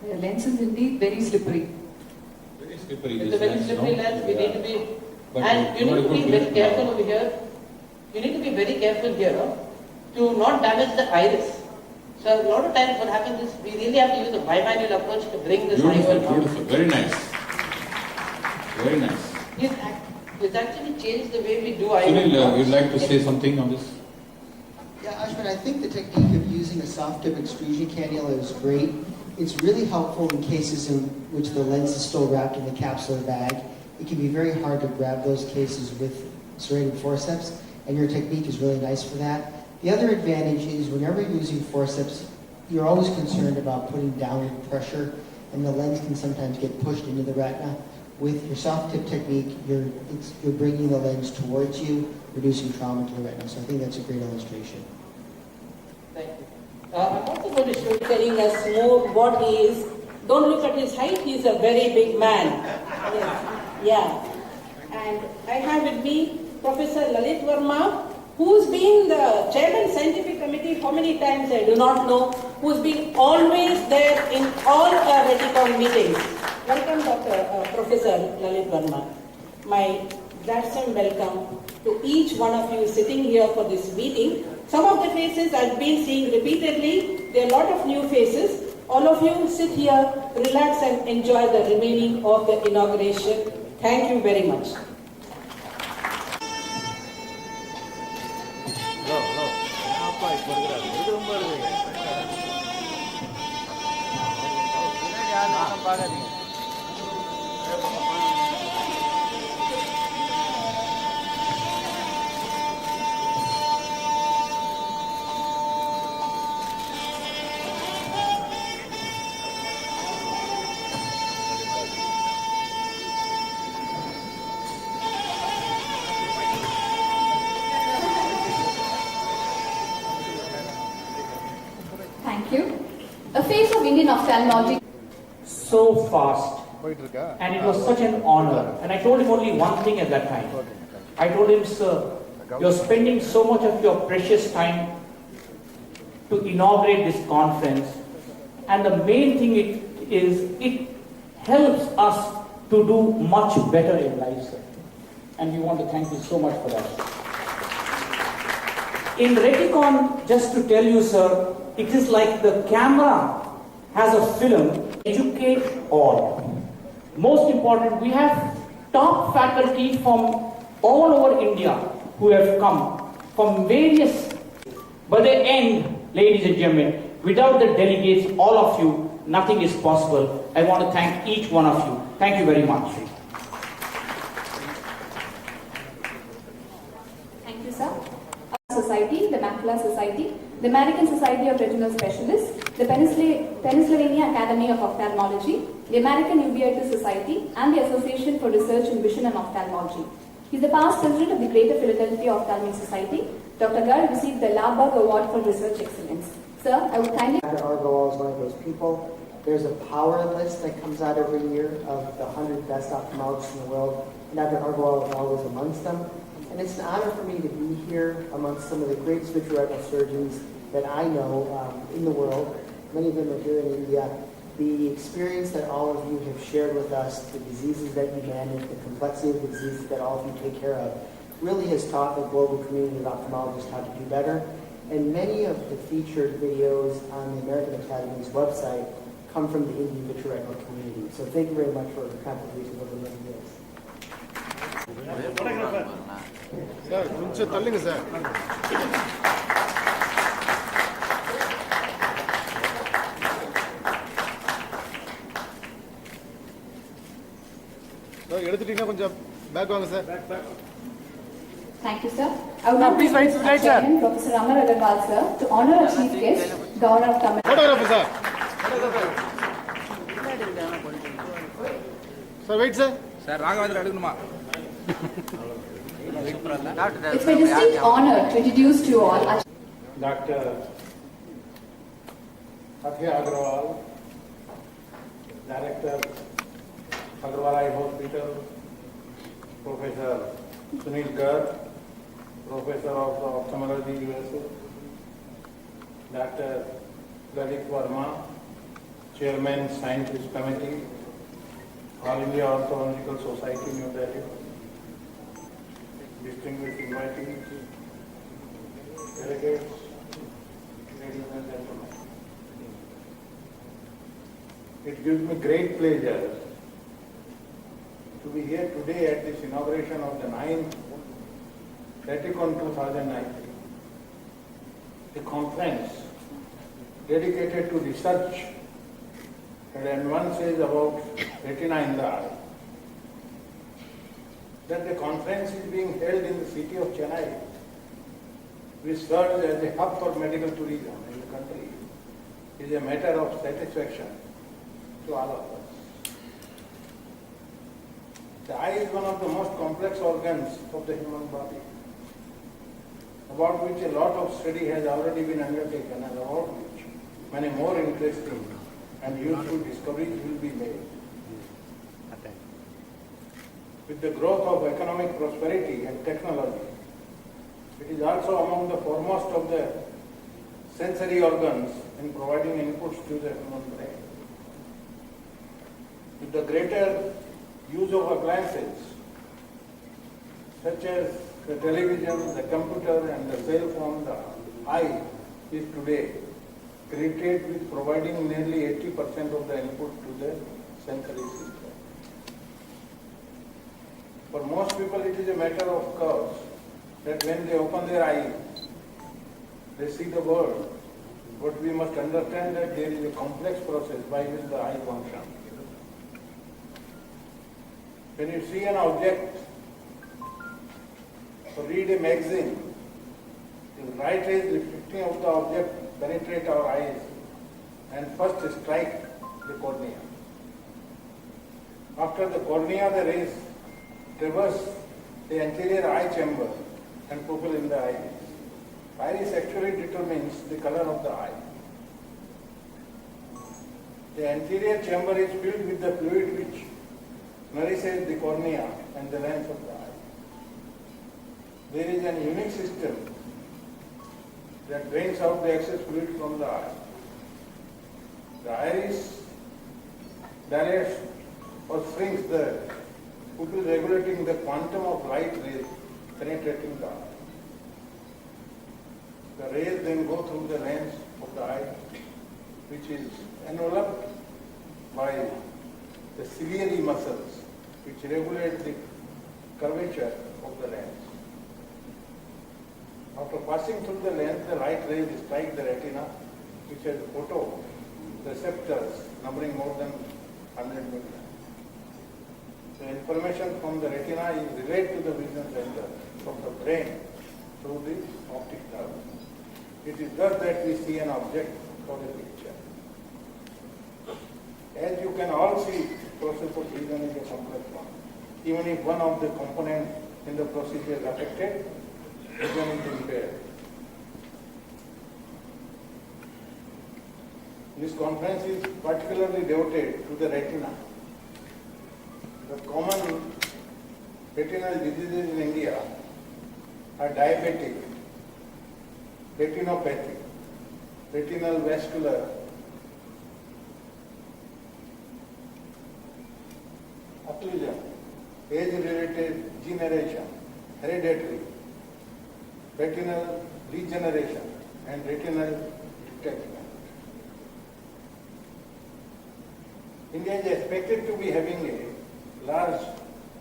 The lens is indeed very slippery. Very slippery. It's a very slippery lens. We need to be, But and you need to be very careful over here. You need to be very careful here to not damage the iris. So a lot of times what happens is we really have to use a bimanual approach to bring this eyeball down. Beautiful, very nice. Very nice. It's actually changed the way we do eyeball. Sunil, you'd like to say something on this? Yeah, Ashwin, I think the technique of using a soft tip extrusion cannula is great. It's really helpful in cases in which the lens is still wrapped in the capsular bag. It can be very hard to grab those cases with serrated forceps, and your technique is really nice for that. The other advantage is whenever you're using forceps, you're always concerned about putting downward pressure, and the lens can sometimes get pushed into the retina. With your soft tip technique, you're bringing the lens towards you, reducing trauma to the retina. So I think that's a great illustration. Thank you. I'm also going to show you. Telling us more what he is. Don't look at his height, he's a very big man. Yes. Yeah. And I have with me Professor Lalit Verma, who's been the chairman scientific committee how many times I do not know, who's been always there in all our Reticon meetings. Welcome Professor Lalit Verma. My gladsome welcome to each one of you sitting here for this meeting. Some of the faces I've been seeing repeatedly. There are a lot of new faces. All of you sit here, relax and enjoy the remaining of the inauguration. Thank you very much. Thank you. A face of Indian ophthalmology. So fast. And it was such an honor. And I told him only one thing at that time. I told him, sir, you're spending so much of your precious time to inaugurate this conference. And the main thing it helps us to do much better in life, sir. And we want to thank you so much for that. In Reticon, just to tell you, sir, it is like the camera has a film, educate all. Most important, we have top faculty from all over India who have come from various, but the end, ladies and gentlemen, without the delegates, all of you, nothing is possible. I want to thank each one of you. Thank you very much. Thank you, sir. Society, the Macula Society, the American Society of Retinal Specialists, the Pennsylvania Academy of Ophthalmology, the American Uveitis Society, and the Association for Research in Vision and Ophthalmology. He is the past president of the Greater Philadelphia Ophthalmic Society. Dr. Garg received the Labberg Award for Research Excellence. Sir, I would kindly... Dr. Argawal is one of those people. There's a power list that comes out every year of the 100 best ophthalmologists in the world, and Dr. Argawal is always amongst them. And it's an honor for me to be here amongst some of the greatest vitreoretinal surgeons that I know in the world. Many of them are here in India. The experience that all of you have shared with us, the diseases that you manage, the complexity of the diseases that all of you take care of, really has taught the global community of ophthalmologists how to do better. And many of the featured videos on the American Academy's website come from the Indian vitreoretinal community. So thank you very much for your contributions over many years. Sir கொஞ்சம் தள்ளுங்க sir எடுத்துட்டீங்கன்னா கொஞ்சம் back வாங்க sir Thank you, sir. I would now please invite Chairman Professor Amar Agarwal, sir, to honor our chief guest, Governor of Tamil Nadu. Photographer, sir. Sir, wait, sir. Sir, Raghavendra edukanuma. It's my distinct honor to introduce to you all Dr. Satya Agarwal, Director, Agarwal Eye Hospital, Professor Sunil Garg, Professor of Ophthalmology, USA, Dr. Lalit Verma, Chairman, Scientist Committee, All India Orthodontical Society, New Delhi, distinguished invitees, delegates, ladies and gentlemen. It gives me great pleasure to be here today at this inauguration of the 9th Reticon 2019, a conference dedicated to research and advances about retina in the eye. That the conference is being held in the city of Chennai, which serves as a hub for medical tourism in the country, is a matter of satisfaction to all of us. The eye is one of the most complex organs of the human body, about which a lot of study has already been undertaken and about which many more interesting and useful discoveries will be made. With the growth of economic prosperity and technology, it is also among the foremost of the sensory organs in providing inputs to the human brain. With the greater use of appliances, such as the television, the computer and the cell phone, the eye is today credited with providing nearly 80% of the input to the sensory system. For most people it is a matter of course that when they open their eyes, they see the world. But we must understand that there is a complex process by which the eye functions. When you see an object or read a magazine, the light rays reflecting of the object penetrate our eyes and first strike the cornea. After the cornea, the rays traverse the anterior eye chamber and pupil in the iris. Iris actually determines the color of the eye. The anterior chamber is filled with the fluid which nourishes the cornea and the lens of the eye. There is an unique system that drains out the excess fluid from the eye. The iris dilates or shrinks the pupil, regulating the quantum of light rays penetrating the eye. The rays then go through the lens of the eye, which is enveloped by the ciliary muscles, which regulate the curvature of the lens. After passing through the lens, the light rays strike the retina, which has photo receptors numbering more than 100 million. The information from the retina is relayed to the vision center from the brain through the optic nerve. It is thus that we see an object or a picture. As you can all see, the process of vision is a complex one. Even if one of the components in the process is affected, vision is impaired. This conference is particularly devoted to the retina. The common retinal diseases in India are diabetic, retinopathy, retinal vascular, occlusion, age-related degeneration, hereditary, retinal degeneration, and retinal detachment. India is expected to be having a large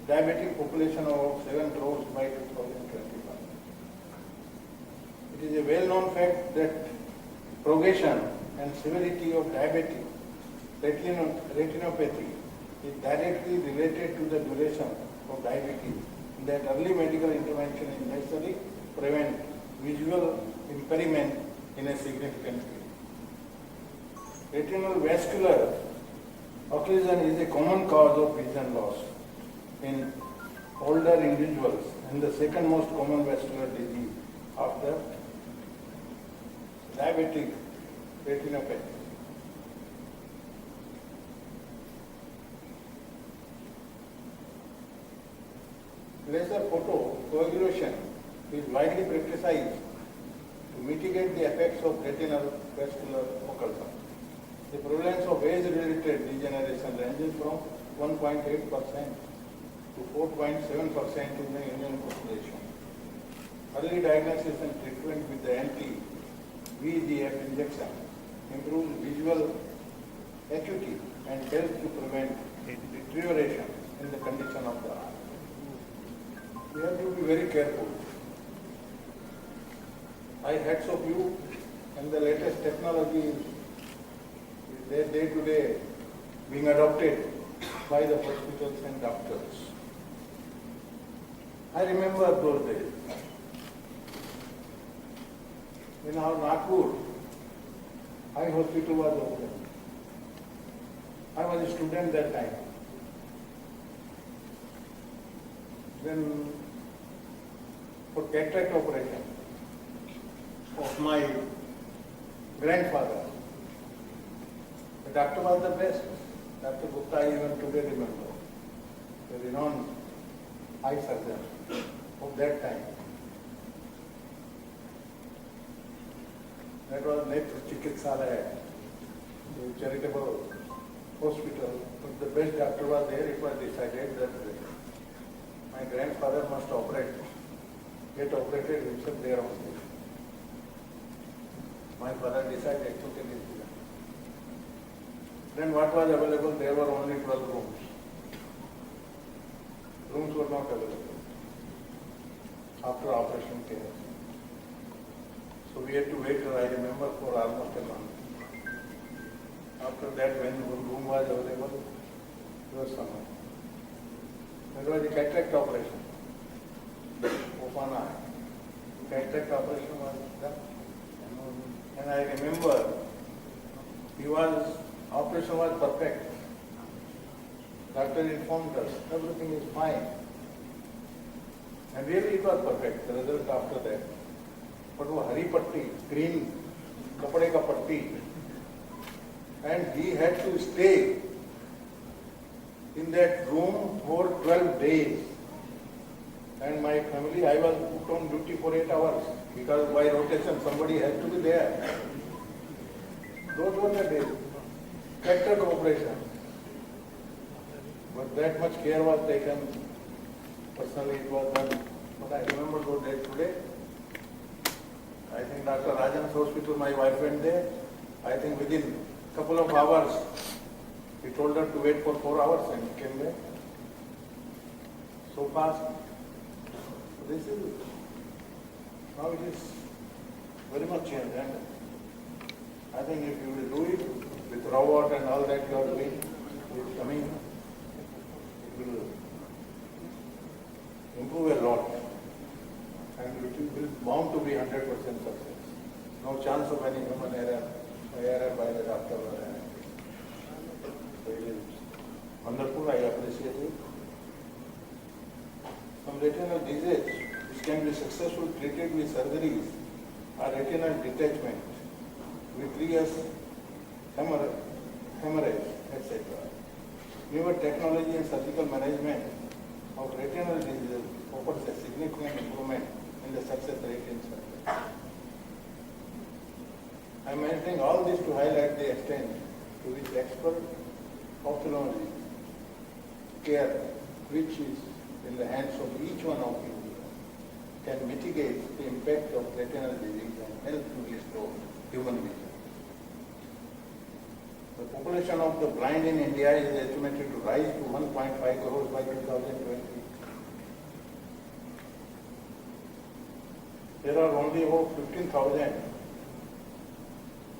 diabetic population of 7 crores by 2025. It is a well-known fact that progression and severity of diabetic retinopathy is directly related to the duration of diabetes, and that early medical intervention is necessary to prevent visual impairment in a significant way. Retinal vascular occlusion is a common cause of vision loss in older individuals and the second most common vascular disease after diabetic retinopathy. Laser photocoagulation is widely practiced to mitigate the effects of retinal vascular occlusion. The prevalence of age-related degeneration ranges from 1.8% to 4.7% in the Indian population. Early diagnosis and treatment with the anti-VEGF injection improves visual acuity and helps to prevent deterioration in the condition of the eye. We have to be very careful. I hats of you, and the latest technology is day to day being adopted by the hospitals and doctors. I remember those days. In our Nagpur, eye hospital was open. I was a student that time. Then for cataract operation of my grandfather, the doctor was the best. Dr. Gupta, I even today remember, the renowned eye surgeon of that time. That was Netra Chikitsalaya, the charitable hospital. But the best doctor was there. It was decided that my grandfather must get operated himself there only. My father decided to take it. Then what was available? There were only 12 rooms. Rooms were not available after operation care. So we had to wait, I remember, for almost a month. After that, when the room was available, it was summer. That was the cataract operation. Open eye. Cataract operation was done. And I remember, operation was perfect. Doctor informed us, everything is fine. And really it was perfect, the result after that. But वो हरी पट्टी, green कपड़े का पट्टी, and he had to stay in that room for 12 days. And my family, I was put on duty for 8 hours because by rotation somebody had to be there. Those were the days. Cataract operation. But that much care was taken. Personally, it was done. But I remember those days today. I think Dr. Rajan's hospital, my wife went there. I think within a couple of hours, he told her to wait for 4 hours and he came back. So fast. This is, now it is very much changed. And I think if you will do it with robot and all that you are doing, it's coming, it will improve a lot. And it will bound to be 100% success. No chance of any human error by the doctor or anything. So it is wonderful, I appreciate it. Some retinal disease which can be successfully treated with surgeries are retinal detachment, vitreous hemorrhage, etc. Newer technology and surgical management of retinal diseases offers a significant improvement in the success rate in surgery. I am mentioning all this to highlight the extent to which expert ophthalmology care, which is in the hands of each one of you, can mitigate the impact of retinal disease and help to restore human vision. The population of the blind in India is estimated to rise to 1.5 crores by 2020. There are only about 15,000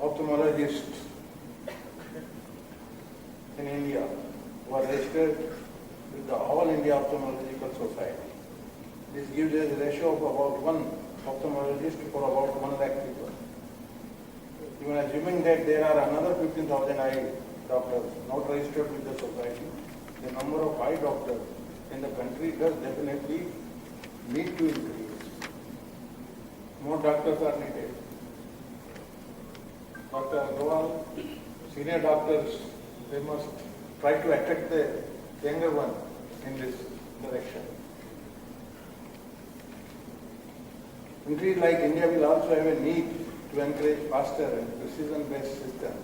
ophthalmologists in India who are registered with the All India Ophthalmological Society. This gives us a ratio of about 1 ophthalmologist for about 1 lakh people. Even assuming that there are another 15,000 eye doctors not registered with the society, the number of eye doctors in the country does definitely need to increase. More doctors are needed. Dr. Agarwal, senior doctors, they must try to attract the younger one in this direction. Countries like India will also have a need to encourage faster and precision-based systems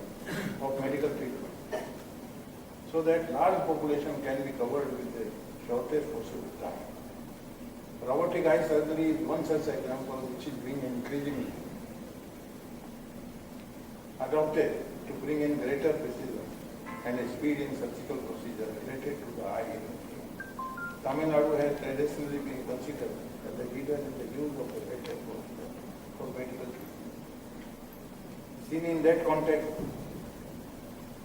of medical treatment, so that large population can be covered with the shortest possible time. Robotic eye surgery is one such example which is being increasingly adopted to bring in greater precision and speed in surgical procedure related to the eye. Tamilnadu has traditionally been considered as the leader in the use of the retinal for medical treatment. Seen in that context,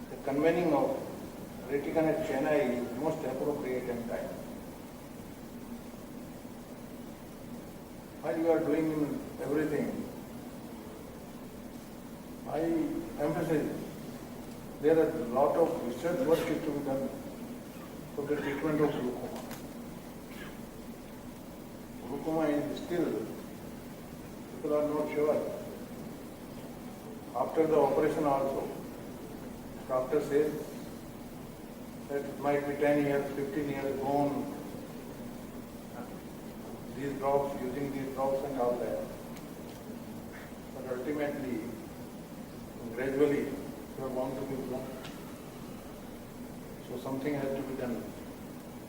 the convening of retinal at Chennai is most appropriate and time. While you are doing everything, I emphasize there are a lot of research work to be done for the treatment of glaucoma. Glaucoma is still, people are not sure. After the operation also, doctor says that it might be 10 years, 15 years gone. These drops, using these drops and all that. But ultimately, gradually, you are bound to be blind. So something has to be done.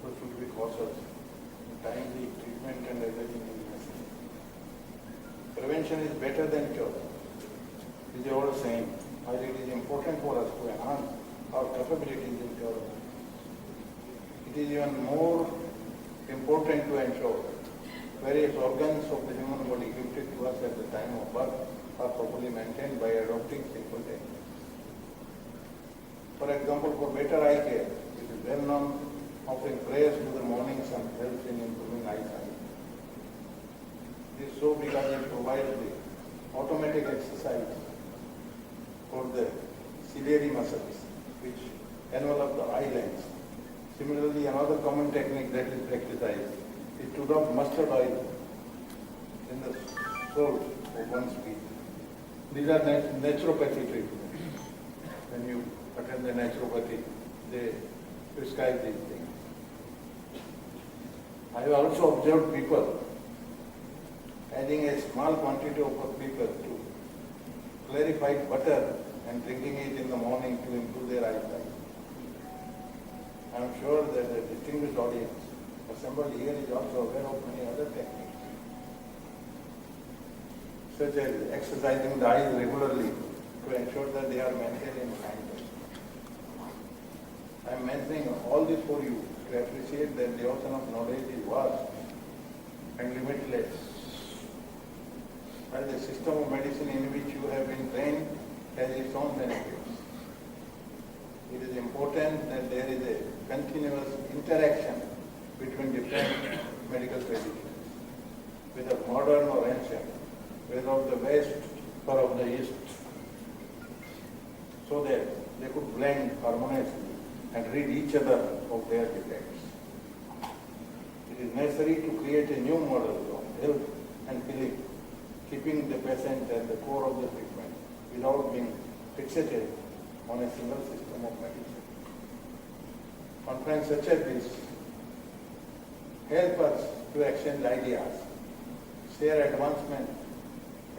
So should be cautious. Timely treatment and everything is necessary. Prevention is better than cure. This is all saying. While it is important for us to enhance our capabilities in cure, it is even more important to ensure various organs of the human body gifted to us at the time of birth are properly maintained by adopting simple techniques. For example, for better eye care, it is well known offering prayers to the morning sun helps in improving eyesight. This is so because it provides the automatic exercise for the ciliary muscles which envelop the eye lens. Similarly, another common technique that is practiced is to rub mustard oil in the sole of one's feet. These are naturopathy treatments. When you attend the naturopathy, they prescribe these things. I have also observed people adding a small quantity of paprika to clarified butter and drinking it in the morning to improve their eyesight. I am sure that the distinguished audience assembled here is also aware of many other techniques, such as exercising the eyes regularly to ensure that they are maintained in kindness. I am mentioning all this for you to appreciate that the ocean of knowledge is vast and limitless. While the system of medicine in which you have been trained has its own benefits, it is important that there is a continuous interaction between different medical traditions, whether modern or ancient, whether of the West or of the East, so that they could blend harmoniously and rid each other of their defects. It is necessary to create a new model of health and healing, keeping the patient at the core of the treatment without being fixated on a single system of medicine. Conferences such as this help us to exchange ideas, share advancement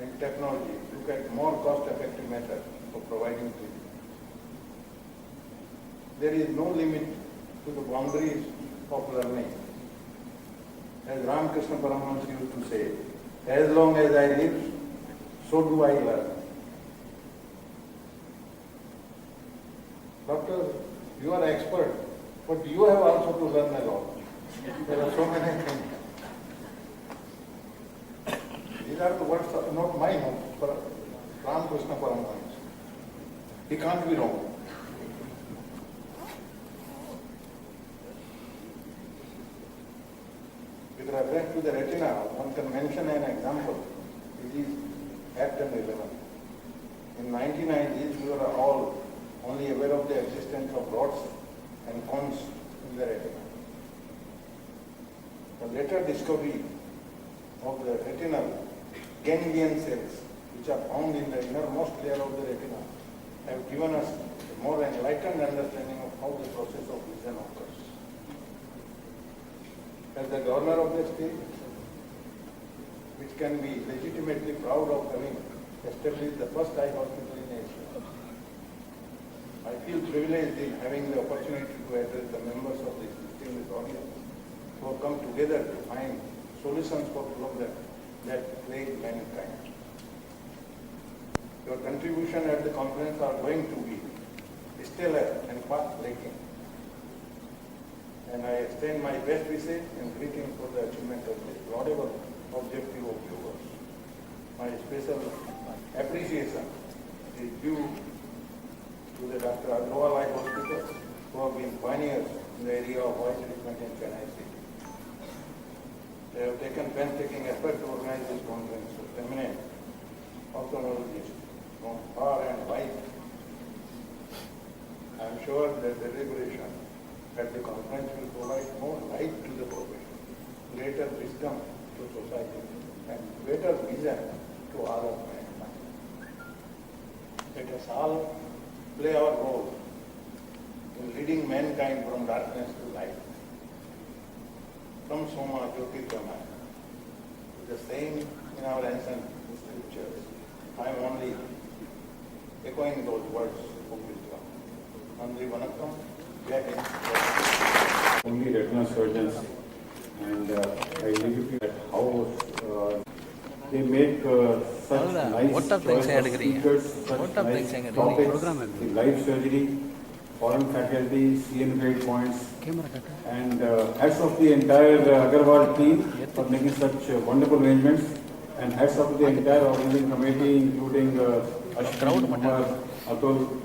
in technology, look at more cost-effective methods of providing treatment. There is no limit to the boundaries of learning. As Ramakrishna Paramahansa used to say, as long as I live, so do I learn. Doctor, you are expert, but you have also to learn a lot. There are so many things. These are the words, not mine, but Ramakrishna Paramahansa. He can't be wrong. With reference to the retina, one can mention an example. It is Act 11. In 1990s, we were all only aware of the existence of rods and cones in the retina. The later discovery of the retinal ganglion cells, which are found in the innermost layer of the retina, have given us a more enlightened understanding of how the process of vision occurs. As the governor of the state, which can be legitimately proud of having established the first eye hospital in Asia, feel privileged in having the opportunity to address the members of this distinguished audience who have come together to find solutions for problems that plague mankind. Your contribution at the conference are going to be stellar and path-breaking. And I extend my best wishes and greetings for the achievement of this laudable objective of yours. My special appreciation is due to the Dr. Agarwal Eye Hospital, who have been pioneers in the area of eye treatment in Chennai city. They have taken painstaking effort to organize this conference of eminent ophthalmologists from far and wide. I am sure that the deliberation at the conference will provide more light to the profession, greater wisdom to society, and better vision to all of mankind. Let us all play our role in leading mankind from darkness to light, from Soma Jyotirgamaya. The same in our ancient scriptures. I am only echoing those words of wisdom. Nandri Vanakkam, Jai Hind. Only retinal surgeons, and I leave you at how they make such nice choice of speakers, such nice topics in live surgery, foreign faculty, CN grade points, and hats off the entire Agarwal team for making such wonderful arrangements, and hats off to the entire organizing committee, including Ashwin, Kumar, Atul,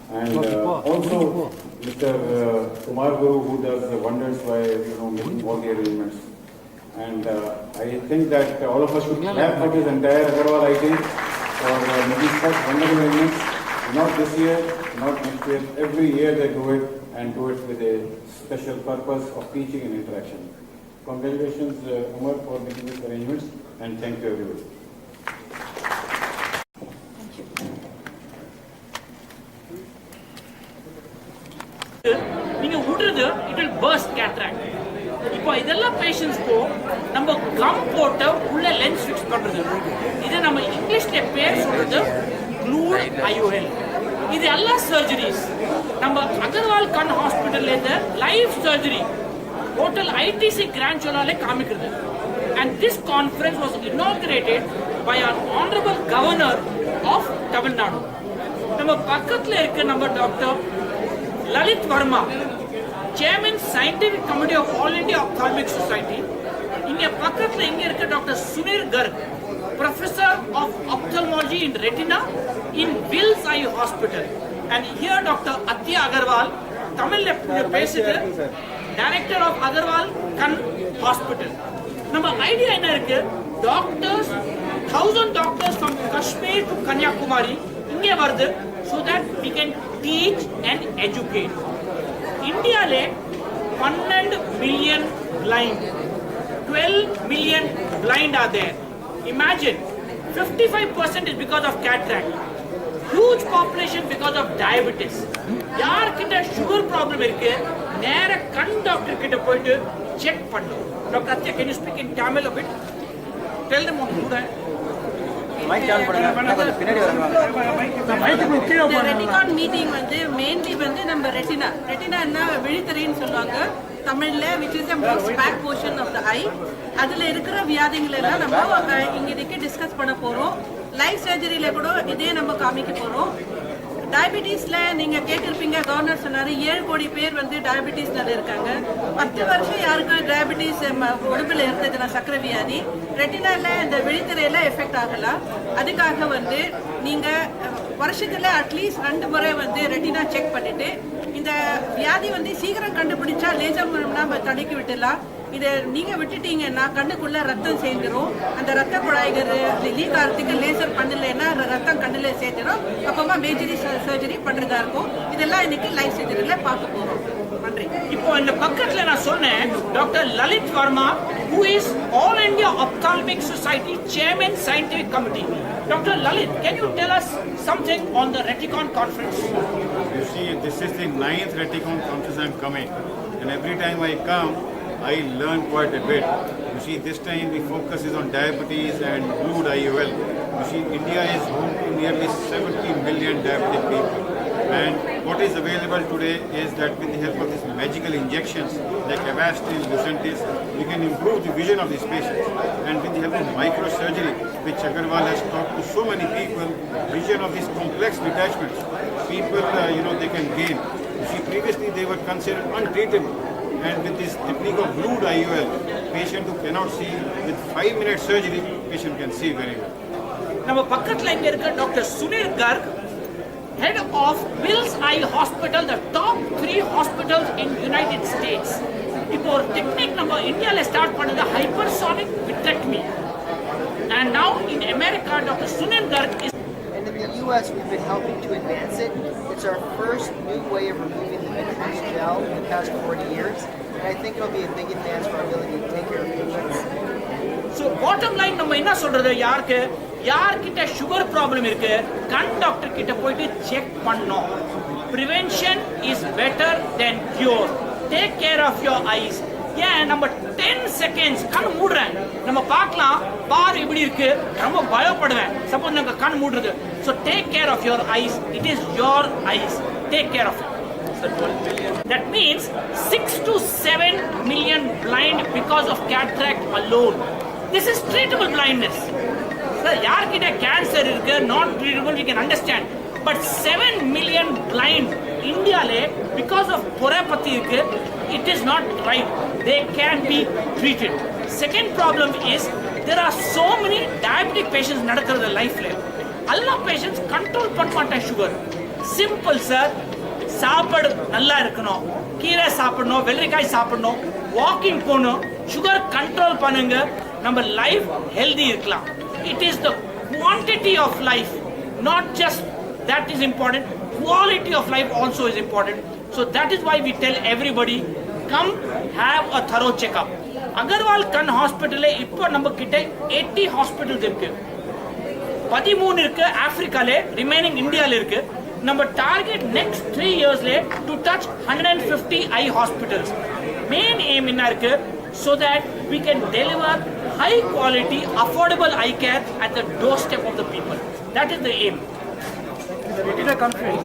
and also Mr. Kumar Guru, who does wonders by making all the arrangements. And I think that all of us should clap for this entire Agarwal eye team for making such wonderful arrangements. Not this year, not next year. Every year they do it, and do it with a special purpose of teaching and interaction. Congratulations, Umar, for making these arrangements, and thank you everyone. நீங்க விடுறது it will burst cataract. இப்போ இதெல்லாம் பேஷண்ட்ஸ்க்கு நம்ம come போட்டு உள்ள lens fix பண்றது. இது நம்ம இங்கிலீஷ்ல பேர் சொல்றது glued IOL. இது எல்லா சர்ஜரிஸ் நம்ம அகர்வால் கண் ஹாஸ்பிட்டல்ல இருந்து live surgery hotel ITC grand சோலாலே காமிக்கிறது. And this conference was inaugurated by our honorable governor of Tamilnadu. நம்ம பக்கத்துல இருக்க நம்ம doctor Lalit Verma, Chairman Scientific Committee of All India Ophthalmic Society. இங்க பக்கத்துல இங்க இருக்க doctor Sunir Garg, Professor of Ophthalmology in Retina in Wills Eye Hospital. And here Dr. Atya Agarwal, Tamil பேசிட்டு Director of Agarwal Kan Hospital. நம்ம idea என்ன இருக்கு? Doctors, 1000 doctors from Kashmir to Kanyakumari இங்கே வருது, so that we can teach and educate. Indiaலே 12 million blind, 12 million blind are there. Imagine 55% is because of cataract, huge population because of diabetes. யார்கிட்ட sugar problem இருக்கு நேர கண் doctor கிட்ட போயிட்டு check பண்ணு. Dr. Atya, can you speak in Tamil a bit? Tell them on who that. ரெட்டிகான் meeting வந்து mainly வந்து நம்ம ரெட்டினா என்ன விழித்திரைன்னு சொல்லுவாங்க தமிழ்ல, which is the most back portion of the eye. அதுல இருக்கிற வியாதிகள் எல்லாம் நம்ம இன்னைக்கு டிஸ்கஸ் பண்ண போறோம். லைவ் சர்ஜரியில கூட இதே நம்ம காமிக்க போறோம். டயபிட்டிஸ்ல நீங்க கேட்டிருப்பீங்க, கவர்னர் சொன்னாரு 7 கோடி பேர் வந்து டயபிட்டிஸ்னால இருக்காங்க. 10 வருஷம் யாருக்கு டயபிட்டிஸ் உடம்புல இருந்ததுன்னா சக்கரை வியாதி, ரெட்டினால இந்த விழித்திரையில எஃபெக்ட் ஆகலாம். அதுக்காக வந்து நீங்க வருஷத்துல அட்லீஸ்ட் 2 முறை வந்து ரெட்டினா செக் பண்ணிட்டு, இந்த வியாதி வந்து சீக்கிரம் கண்டுபிடிச்சா லேசர் மூலமா நம்ம தடுக்கி விட்டுலாம். இதை நீங்க விட்டுட்டீங்கன்னா கண்ணுக்குள்ள ரத்தம் சேர்ந்துடும். அந்த ரத்த குழாய்கள் லீக் ஆகிறதுக்கு லேசர் பண்ணலைன்னா ரத்தம் கண்ணுல சேர்ந்துடும். அப்பமா மேஜரி சர்ஜரி பண்றதா இருக்கும். இதெல்லாம் இன்னைக்கு லைவ் சர்ஜரியில பார்க்க போறோம். நன்றி. இப்போ இந்த பக்கத்துல நான் சொன்னேன் doctor Lalit Varma, who is All India Ophthalmic Society Chairman Scientific Committee. Dr. Lalit, can you tell us something on the Reticon conference? You see, this is the 9th Reticon conference I'm coming, and every time I come, I learn quite a bit. You see, this time the focus is on diabetes and glued IOL. You see, India is home to nearly 70 million diabetic people. And what is available today is that with the help of these magical injections like Avastin, Lucentis, we can improve the vision of these patients. And with the help of microsurgery, which Agarwal has taught to so many people, vision of these complex detachments, people, they can gain. You see, previously they were considered untreatable. And with this technique of glued IOL, patient who cannot see, with 5-minute surgery, patient can see very well. நம்ம பக்கத்துல இங்க இருக்க doctor Sunil Garg head of Wills Eye Hospital, the top 3 hospitals in United States. இப்போ ஒரு technique நம்ம இந்தியால start பண்ணது hypersonic vitrectomy. And now in America, Dr. Sunil Garg is. And in the U.S., we've been helping to advance it. It's our first new way of removing the vitreous gel in the past 40 years. And I think it'll be a big advance for our ability to take care of patients. So bottom line நம்ம என்ன சொல்றது யார்கிட்ட sugar problem இருக்கு கண் doctor கிட்ட போயிட்டு check பண்ணணும். Prevention is better than cure. Take care of your eyes. ஏன் நம்ம 10 seconds கண் மூடுறேன் நம்ம பார்க்கலாம் பார் இப்படி இருக்கு ரொம்ப பயப்படுவேன் சப்போஸ் நம்ம கண் மூடுறது. So take care of your eyes. It is your eyes. Take care of it. That means 6 to 7 million blind because of cataract alone. This is treatable blindness. Sir, யார்கிட்ட கேன்சர் இருக்கு not treatable we can understand. But 7 million blind Indiaலே because of பொறப்பத்தி இருக்கு it is not right. They can be treated. Second problem is there are so many diabetic patients நடக்கிறது லைஃப்ல. எல்லா patients control பண்ண மாட்டாங்க sugar. Simple sir. சாப்பாடு நல்லா இருக்கணும் கீரை சாப்பிடணும் வெள்ளரிக்காய் சாப்பிடணும் வாக்கிங் போகணும் சுகர் கண்ட்ரோல் பண்ணுங்க நம்ம லைஃப் ஹெல்தி இருக்கலாம். It is the quantity of life not just that is important quality of life also is important. So that is why we tell everybody come have a thorough checkup. Agarwal Kan Hospital இப்போ நம்ம கிட்ட 80 hospitals இருக்கு 13 இருக்கு ஆப்பிரிக்கால remaining இந்தியால இருக்கு. நம்ம target next 3 yearsல to touch 150 eye hospitals. Main aim என்ன இருக்கு so that we can deliver high quality affordable eye care at the doorstep of the people. That is the aim.